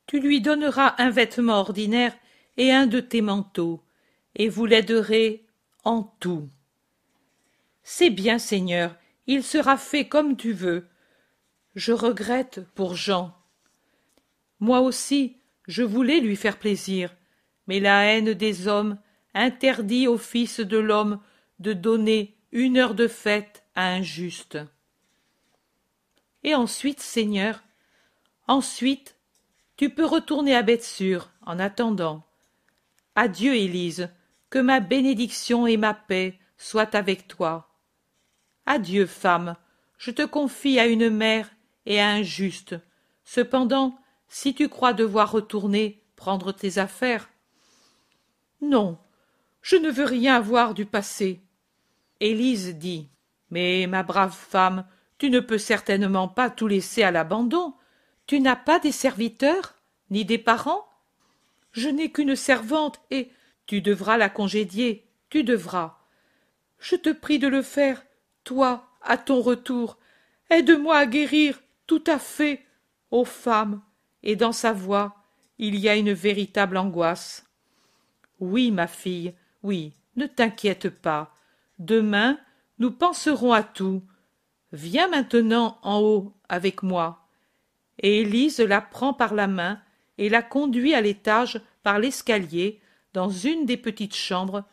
Tu lui donneras un vêtement ordinaire et un de tes manteaux, et vous l'aiderez en tout. C'est bien, Seigneur, il sera fait comme tu veux. Je regrette pour Jean. Moi aussi, je voulais lui faire plaisir, mais la haine des hommes interdit au Fils de l'homme de donner une heure de fête à un juste. Et ensuite, Seigneur, ensuite, tu peux retourner à Bethsur en attendant. Adieu, Élise, que ma bénédiction et ma paix soient avec toi. Adieu, femme, je te confie à une mère et à un juste. Cependant, si tu crois devoir retourner prendre tes affaires... Non, je ne veux rien avoir du passé. Élise dit: Mais, ma brave femme, tu ne peux certainement pas tout laisser à l'abandon. Tu n'as pas des serviteurs, ni des parents? Je n'ai qu'une servante, et tu devras la congédier, tu devras. Je te prie de le faire, toi, à ton retour. Aide-moi à guérir, tout à fait. Ô femme, et dans sa voix il y a une véritable angoisse. Oui, ma fille, oui, ne t'inquiète pas. Demain, nous penserons à tout. Viens maintenant en haut avec moi. Et Élise la prend par la main et la conduit à l'étage par l'escalier dans une des petites chambres,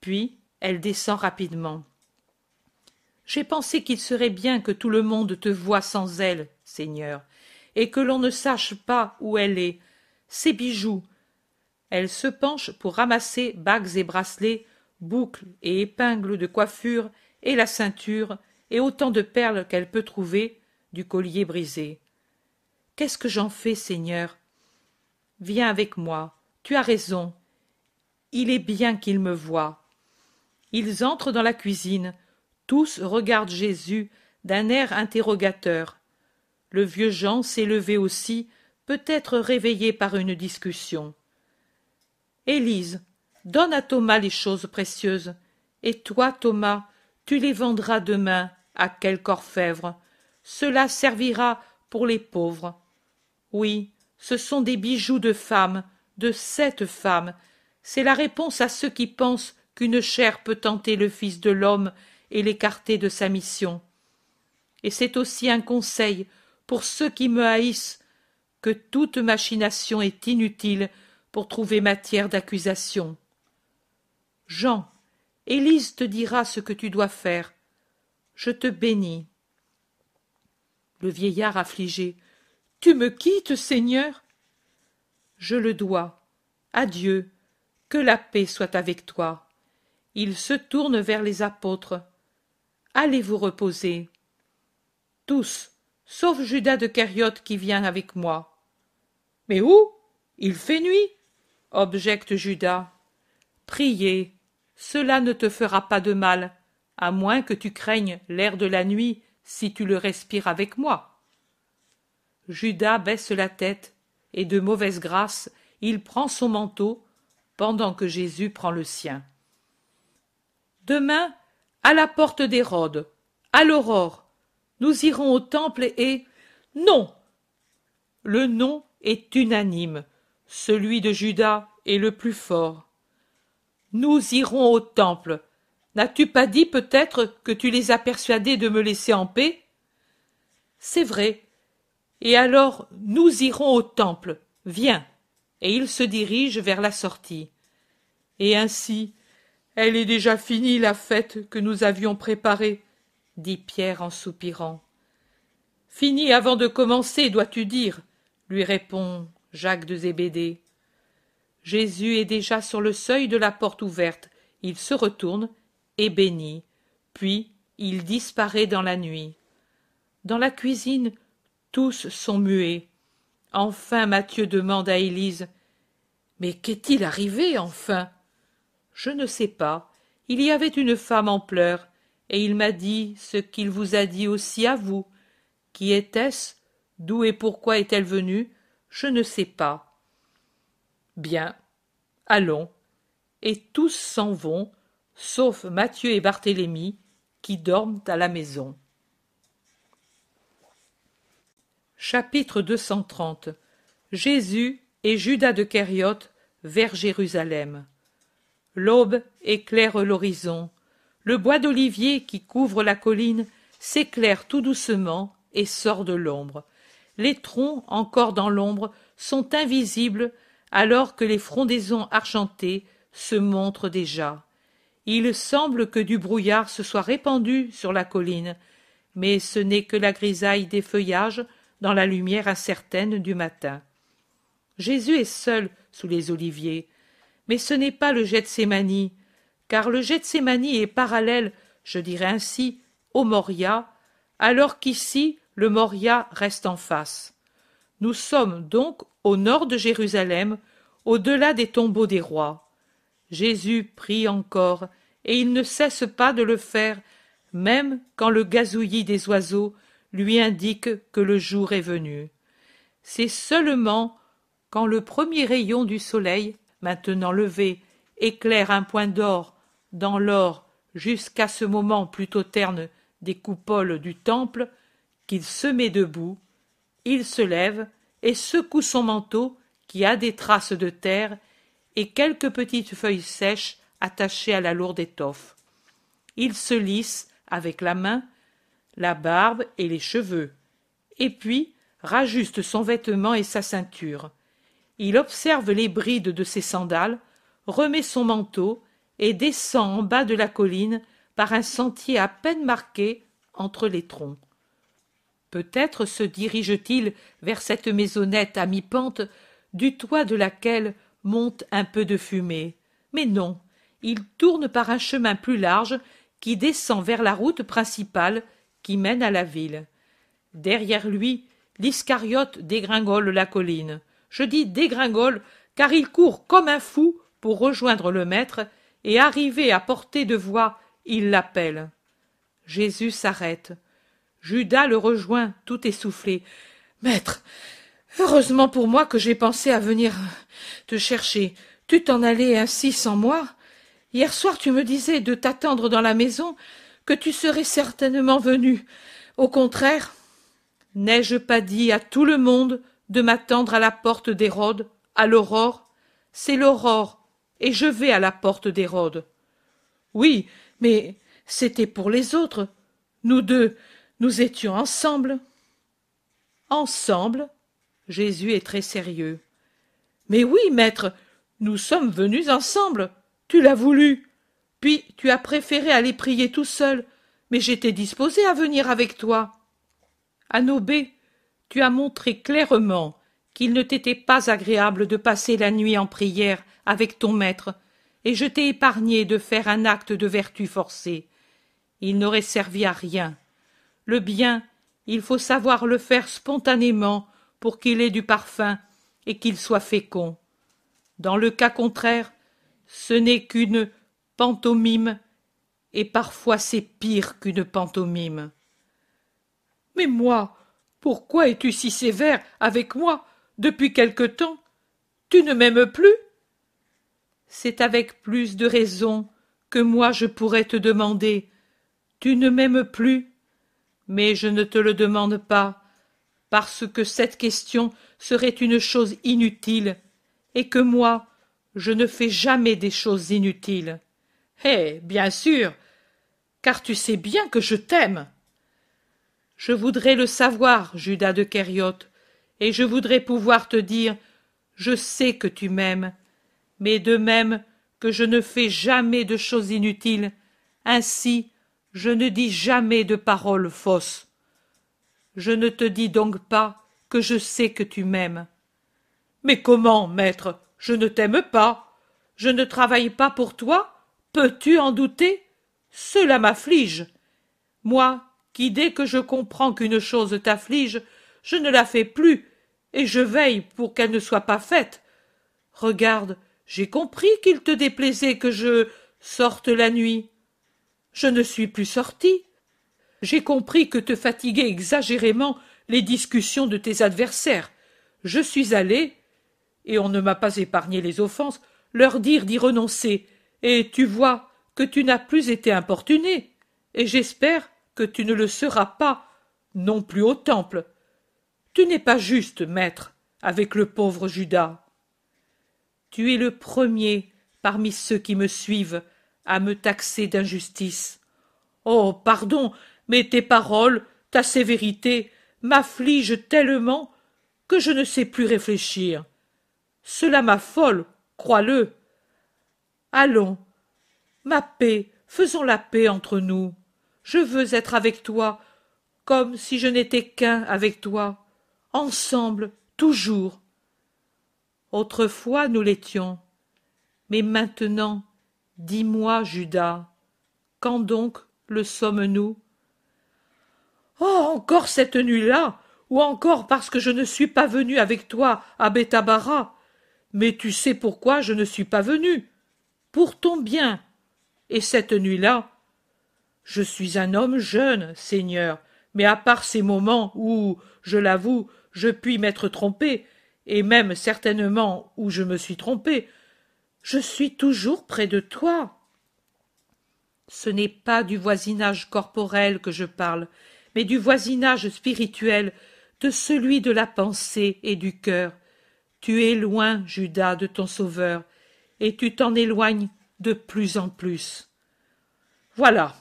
puis elle descend rapidement. J'ai pensé qu'il serait bien que tout le monde te voie sans elle, Seigneur, et que l'on ne sache pas où elle est. Ses bijoux. Elle se penche pour ramasser bagues et bracelets, boucles et épingles de coiffure, et la ceinture, et autant de perles qu'elle peut trouver, du collier brisé. Qu'est-ce que j'en fais, Seigneur? Viens avec moi, tu as raison. Il est bien qu'il me voie. Ils entrent dans la cuisine. Tous regardent Jésus d'un air interrogateur. Le vieux Jean s'est levé aussi, peut-être réveillé par une discussion. Élise, donne à Thomas les choses précieuses, et toi, Thomas, tu les vendras demain à quelque orfèvre. Cela servira pour les pauvres. Oui, ce sont des bijoux de femmes, de cette femme. C'est la réponse à ceux qui pensent qu'une chair peut tenter le Fils de l'homme et l'écarter de sa mission. Et c'est aussi un conseil pour ceux qui me haïssent, que toute machination est inutile pour trouver matière d'accusation. Jean, Élise te dira ce que tu dois faire. Je te bénis. Le vieillard affligé. Tu me quittes, Seigneur? Je le dois. Adieu. Que la paix soit avec toi. Il se tourne vers les apôtres. Allez vous reposer. Tous, sauf Judas de Cariote qui vient avec moi. Mais où? Il fait nuit, objecte Judas. Priez, cela ne te fera pas de mal, à moins que tu craignes l'air de la nuit si tu le respires avec moi. Judas baisse la tête, et de mauvaise grâce, il prend son manteau, pendant que Jésus prend le sien. Demain, à la porte d'Hérode, à l'aurore, nous irons au temple et... Non! Le non est unanime. Celui de Judas est le plus fort. Nous irons au temple. N'as-tu pas dit peut-être que tu les as persuadés de me laisser en paix? C'est vrai. Et alors nous irons au temple. Viens. Et il se dirige vers la sortie. Et ainsi, elle est déjà finie la fête que nous avions préparée, dit Pierre en soupirant. Finie avant de commencer, dois-tu dire, lui répond Jacques de Zébédée. Jésus est déjà sur le seuil de la porte ouverte. Il se retourne et bénit. Puis il disparaît dans la nuit. Dans la cuisine, tous sont muets. Enfin Matthieu demande à Élise. Mais qu'est-il arrivé, enfin? Je ne sais pas. Il y avait une femme en pleurs, et il m'a dit ce qu'il vous a dit aussi à vous. Qui était-ce? D'où et pourquoi est-elle venue? Je ne sais pas. Bien, allons. Et tous s'en vont, sauf Matthieu et Barthélemy, qui dorment à la maison. Chapitre 230. Jésus et Judas de Cariote vers Jérusalem. L'aube éclaire l'horizon. Le bois d'olivier qui couvre la colline s'éclaire tout doucement et sort de l'ombre. Les troncs, encore dans l'ombre, sont invisibles alors que les frondaisons argentées se montrent déjà. Il semble que du brouillard se soit répandu sur la colline, mais ce n'est que la grisaille des feuillages dans la lumière incertaine du matin. Jésus est seul sous les oliviers, mais ce n'est pas le Gethsémani, car le Gethsémani est parallèle, je dirais ainsi, au Moria, alors qu'ici le Moria reste en face. Nous sommes donc au nord de Jérusalem, au-delà des tombeaux des rois. Jésus prie encore, et il ne cesse pas de le faire, même quand le gazouillis des oiseaux lui indique que le jour est venu. C'est seulement quand le premier rayon du soleil, maintenant levé, éclaire un point d'or dans l'or jusqu'à ce moment plutôt terne des coupoles du temple, qu'il se met debout, il se lève et secoue son manteau qui a des traces de terre et quelques petites feuilles sèches attachées à la lourde étoffe. Il se lisse, avec la main, la barbe et les cheveux, et puis rajuste son vêtement et sa ceinture. Il observe les brides de ses sandales, remet son manteau et descend en bas de la colline par un sentier à peine marqué entre les troncs. Peut-être se dirige-t-il vers cette maisonnette à mi-pente, du toit de laquelle monte un peu de fumée. Mais non, il tourne par un chemin plus large qui descend vers la route principale qui mène à la ville. Derrière lui, l'Iscariote dégringole la colline. Je dis dégringole, car il court comme un fou pour rejoindre le maître, et arrivé à portée de voix, il l'appelle. Jésus s'arrête. Judas le rejoint, tout essoufflé. « Maître, heureusement pour moi que j'ai pensé à venir te chercher. Tu t'en allais ainsi sans moi. Hier soir tu me disais de t'attendre dans la maison, que tu serais certainement venu. Au contraire, n'ai-je pas dit à tout le monde de m'attendre à la porte d'Hérode, à l'aurore? C'est l'aurore, et je vais à la porte d'Hérode. Oui, mais c'était pour les autres. Nous deux, nous étions ensemble. Ensemble? Jésus est très sérieux. Mais oui, maître, nous sommes venus ensemble. Tu l'as voulu. Puis tu as préféré aller prier tout seul, mais j'étais disposé à venir avec toi. Anobé, tu as montré clairement qu'il ne t'était pas agréable de passer la nuit en prière avec ton maître, et je t'ai épargné de faire un acte de vertu forcé. Il n'aurait servi à rien. Le bien, il faut savoir le faire spontanément pour qu'il ait du parfum et qu'il soit fécond. Dans le cas contraire, ce n'est qu'une pantomime, et parfois c'est pire qu'une pantomime. Mais moi, pourquoi es-tu si sévère avec moi depuis quelque temps? Tu ne m'aimes plus? C'est avec plus de raison que moi je pourrais te demander. Tu ne m'aimes plus? Mais je ne te le demande pas, parce que cette question serait une chose inutile, et que moi, je ne fais jamais des choses inutiles. Eh, bien sûr, car tu sais bien que je t'aime. Je voudrais le savoir, Judas de Kériote, et je voudrais pouvoir te dire, je sais que tu m'aimes, mais de même que je ne fais jamais de choses inutiles, ainsi je ne dis jamais de paroles fausses. Je ne te dis donc pas que je sais que tu m'aimes. Mais comment, maître? Je ne t'aime pas. Je ne travaille pas pour toi. Peux-tu en douter? Cela m'afflige. Moi, qui dès que je comprends qu'une chose t'afflige, je ne la fais plus, et je veille pour qu'elle ne soit pas faite. Regarde, j'ai compris qu'il te déplaisait que je sorte la nuit. Je ne suis plus sorti. J'ai compris que te fatiguaient exagérément les discussions de tes adversaires. Je suis allé, et on ne m'a pas épargné les offenses, leur dire d'y renoncer, et tu vois que tu n'as plus été importuné, et j'espère que tu ne le seras pas, non plus au temple. Tu n'es pas juste, maître, avec le pauvre Judas. Tu es le premier, parmi ceux qui me suivent, à me taxer d'injustice. Oh, pardon, mais tes paroles, ta sévérité, m'affligent tellement que je ne sais plus réfléchir. Cela m'affole, crois-le. Allons, ma paix, faisons la paix entre nous. Je veux être avec toi, comme si je n'étais qu'un avec toi, ensemble, toujours. Autrefois nous l'étions, mais maintenant, dis-moi, Judas, quand donc le sommes-nous? Oh, encore cette nuit-là, ou encore parce que je ne suis pas venu avec toi à Bethabara. Mais tu sais pourquoi je ne suis pas venu. Pour ton bien. Et cette nuit-là, je suis un homme jeune, Seigneur, mais à part ces moments où, je l'avoue, je puis m'être trompé, et même certainement où je me suis trompé, je suis toujours près de toi. Ce n'est pas du voisinage corporel que je parle, mais du voisinage spirituel, de celui de la pensée et du cœur. Tu es loin, Judas, de ton Sauveur, et tu t'en éloignes de plus en plus. Voilà,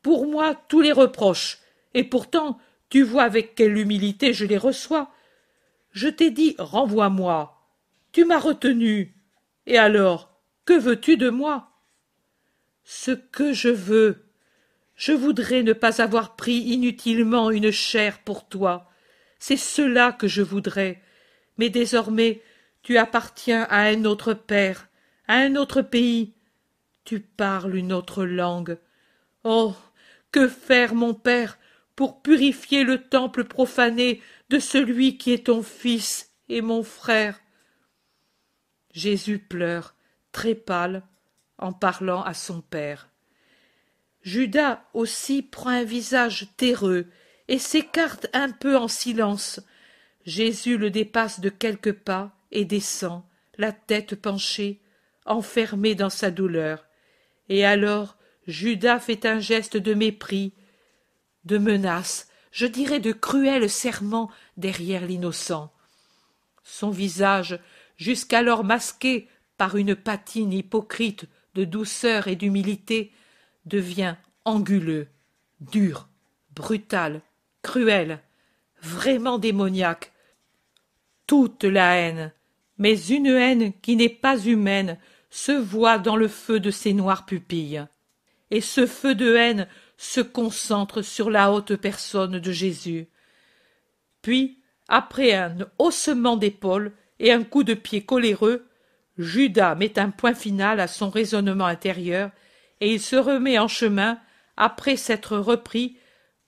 pour moi, tous les reproches, et pourtant, tu vois avec quelle humilité je les reçois. Je t'ai dit, renvoie-moi. Tu m'as retenu. Et alors, que veux-tu de moi? Ce que je voudrais ne pas avoir pris inutilement une chair pour toi. C'est cela que je voudrais. Mais désormais, tu appartiens à un autre père, à un autre pays. Tu parles une autre langue. Oh, que faire, mon père, pour purifier le temple profané de celui qui est ton fils et mon frère? Jésus pleure, très pâle, en parlant à son père. Judas aussi prend un visage terreux et s'écarte un peu en silence. Jésus le dépasse de quelques pas et descend, la tête penchée, enfermé dans sa douleur. Et alors Judas fait un geste de mépris, de menace, je dirais de cruel serment derrière l'innocent. Son visage, jusqu'alors masqué par une patine hypocrite de douceur et d'humilité, devient anguleux, dur, brutal, cruel, vraiment démoniaque. Toute la haine, mais une haine qui n'est pas humaine, se voit dans le feu de ses noires pupilles. Et ce feu de haine se concentre sur la haute personne de Jésus. Puis, après un haussement d'épaules et un coup de pied coléreux, Judas met un point final à son raisonnement intérieur et il se remet en chemin après s'être repris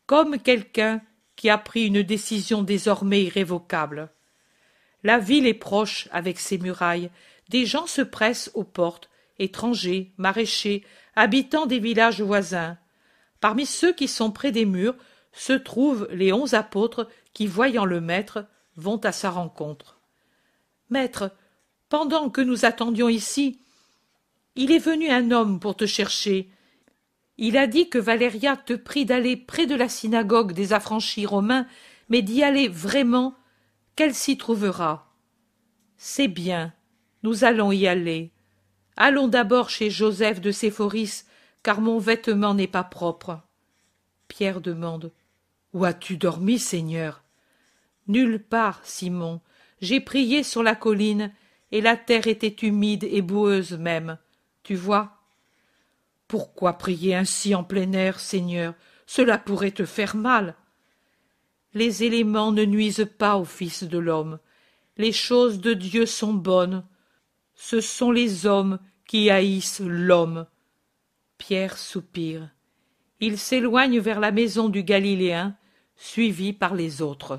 comme quelqu'un qui a pris une décision désormais irrévocable. La ville est proche avec ses murailles, des gens se pressent aux portes, étrangers, maraîchers, habitants des villages voisins. Parmi ceux qui sont près des murs se trouvent les 11 apôtres qui, voyant le maître, vont à sa rencontre. « Maître, pendant que nous attendions ici, il est venu un homme pour te chercher. Il a dit que Valéria te prie d'aller près de la synagogue des affranchis romains, mais d'y aller vraiment, qu'elle s'y trouvera. C'est bien, nous allons y aller. Allons d'abord chez Joseph de Séphoris, car mon vêtement n'est pas propre. » Pierre demande. « Où as-tu dormi, Seigneur ?» ?»« Nulle part, Simon. J'ai prié sur la colline, et la terre était humide et boueuse même. Tu vois ? » »« Pourquoi prier ainsi en plein air, Seigneur ? Cela pourrait te faire mal. » »« Les éléments ne nuisent pas au Fils de l'homme. Les choses de Dieu sont bonnes. Ce sont les hommes qui haïssent l'homme. » Pierre soupire. Il s'éloigne vers la maison du Galiléen, suivi par les autres.